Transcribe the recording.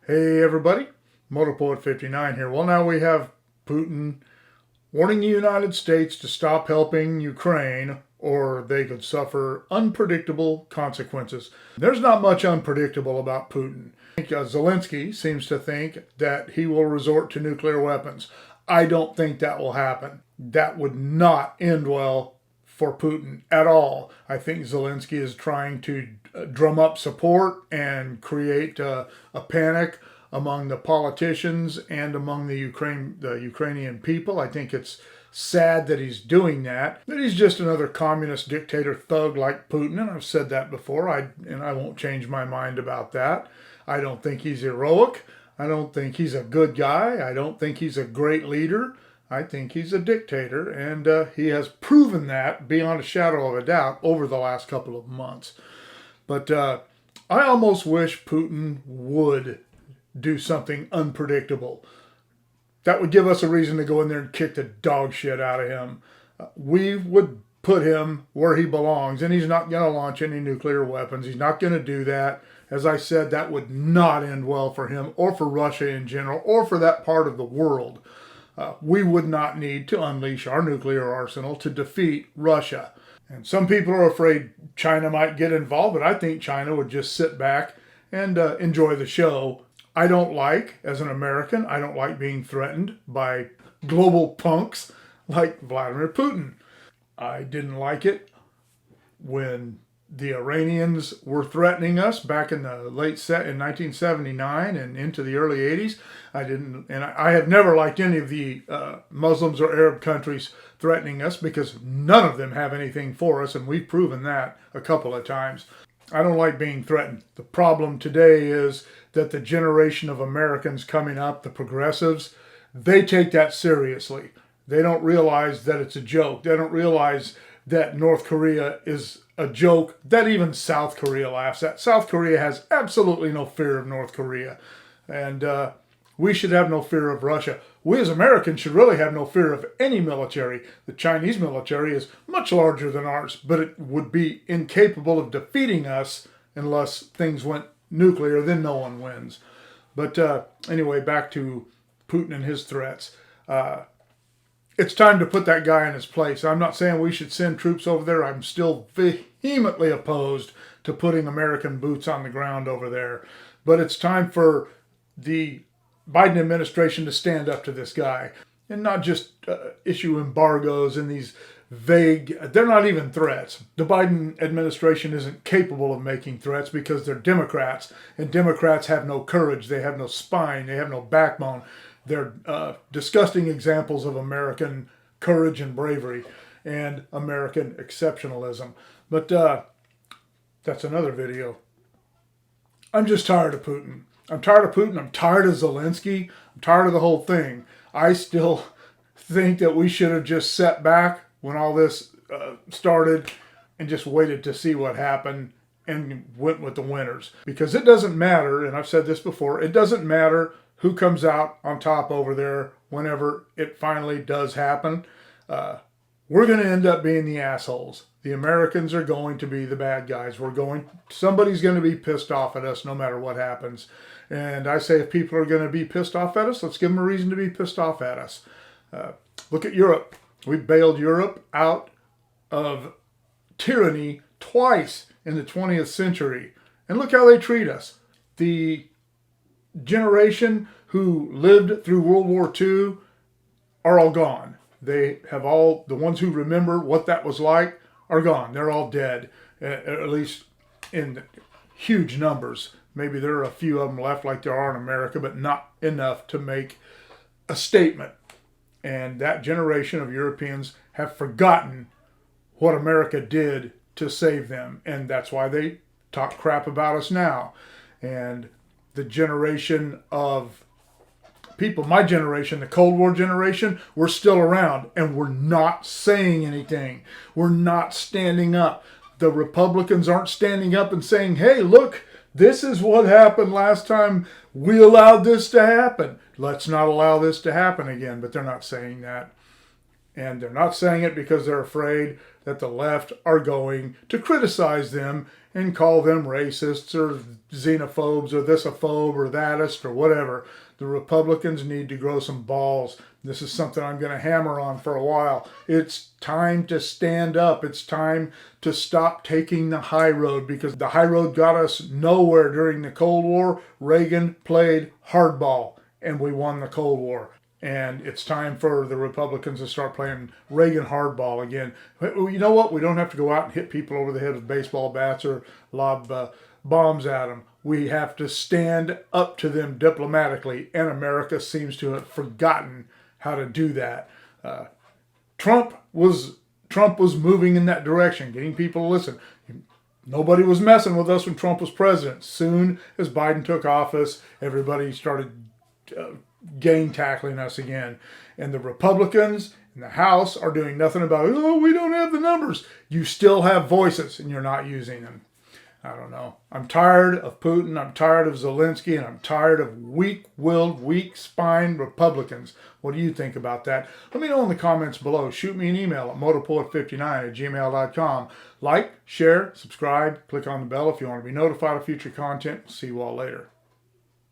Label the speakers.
Speaker 1: Hey everybody, Motorpoet 59 here. Well, now we have Putin warning the United States to stop helping Ukraine or they could suffer unpredictable consequences. There's not much unpredictable about Putin. I think Zelensky seems to think that he will resort to nuclear weapons. I don't think that will happen. That would not end well for Putin at all. I think Zelensky is trying to drum up support and create a panic among the politicians and among the Ukrainian people. I think it's sad that he's doing that. That he's just another communist dictator thug like Putin, and I've said that before. I won't change my mind about that. I don't think he's heroic. I don't think he's a good guy. I don't think he's a great leader. I think he's a dictator, and he has proven that beyond a shadow of a doubt over the last couple of months. But I almost wish Putin would do something unpredictable. That would give us a reason to go in there and kick the dog shit out of him. We would put him where he belongs, and he's not going to launch any nuclear weapons. He's not going to do that. As I said, that would not end well for him or for Russia in general or for that part of the world. We would not need to unleash our nuclear arsenal to defeat Russia. And some people are afraid China might get involved, but I think China would just sit back and enjoy the show. I don't like, as an American, I don't like being threatened by global punks like Vladimir Putin. I didn't like it when the Iranians were threatening us back in the in 1979 and into the early 80s. I have never liked any of the Muslims or Arab countries threatening us because none of them have anything for us, and we've proven that a couple of times. I don't like being threatened. The problem today is that the generation of Americans coming up, the progressives, they take that seriously. They don't realize that it's a joke. They don't realize that North Korea is a joke that even South Korea laughs at. South Korea has absolutely no fear of North Korea. And we should have no fear of Russia. We as Americans should really have no fear of any military. The Chinese military is much larger than ours, but it would be incapable of defeating us unless things went nuclear. Then no one wins. But anyway, back to Putin and his threats. It's time to put that guy in his place. I'm not saying we should send troops over there. I'm still vehemently opposed to putting American boots on the ground over there. But it's time for the Biden administration to stand up to this guy and not just issue embargoes and these vague, they're not even threats. The Biden administration isn't capable of making threats because they're Democrats, and Democrats have no courage. They have no spine. They have no backbone. They're disgusting examples of American courage and bravery and American exceptionalism. But that's another video. I'm just tired of Putin. I'm tired of Putin. I'm tired of Zelensky. I'm tired of the whole thing. I still think that we should have just sat back when all this started and just waited to see what happened and went with the winners. Because it doesn't matter, and I've said this before, it doesn't matter who comes out on top over there whenever it finally does happen. We're going to end up being the assholes. The Americans are going to be the bad guys. Somebody's going to be pissed off at us no matter what happens. And I say if people are going to be pissed off at us, let's give them a reason to be pissed off at us. Look at Europe. We bailed Europe out of tyranny twice in the 20th century. And look how they treat us. The generation who lived through World War II are all gone. The ones who remember what that was like are gone. They're all dead, at least in huge numbers. Maybe there are a few of them left like there are in America, but not enough to make a statement. And that generation of Europeans have forgotten what America did to save them. And that's why they talk crap about us now. And the generation of people, my generation, the Cold War generation, we're still around and we're not saying anything. We're not standing up. The Republicans aren't standing up and saying, hey, look, this is what happened last time we allowed this to happen. Let's not allow this to happen again. But they're not saying that. And they're not saying it because they're afraid that the left are going to criticize them and call them racists or xenophobes or thisophobe or thatist or whatever. The Republicans need to grow some balls. This is something I'm going to hammer on for a while. It's time to stand up. It's time to stop taking the high road, because the high road got us nowhere during the Cold War. Reagan played hardball and we won the Cold War. And it's time for the Republicans to start playing Reagan hardball again. You know what? We don't have to go out and hit people over the head with baseball bats or lob bombs at them. We have to stand up to them diplomatically, and America seems to have forgotten how to do that. Trump was moving in that direction, getting people to listen. Nobody was messing with us when Trump was president. Soon as Biden took office, everybody started gang tackling us again. And the Republicans in the House are doing nothing about it. Oh, we don't have the numbers. You still have voices and you're not using them. I don't know. I'm tired of Putin. I'm tired of Zelensky, and I'm tired of weak-willed, weak-spined Republicans. What do you think about that? Let me know in the comments below. Shoot me an email at motorpoet59@gmail.com. Like, share, subscribe, click on the bell if you want to be notified of future content. See you all later.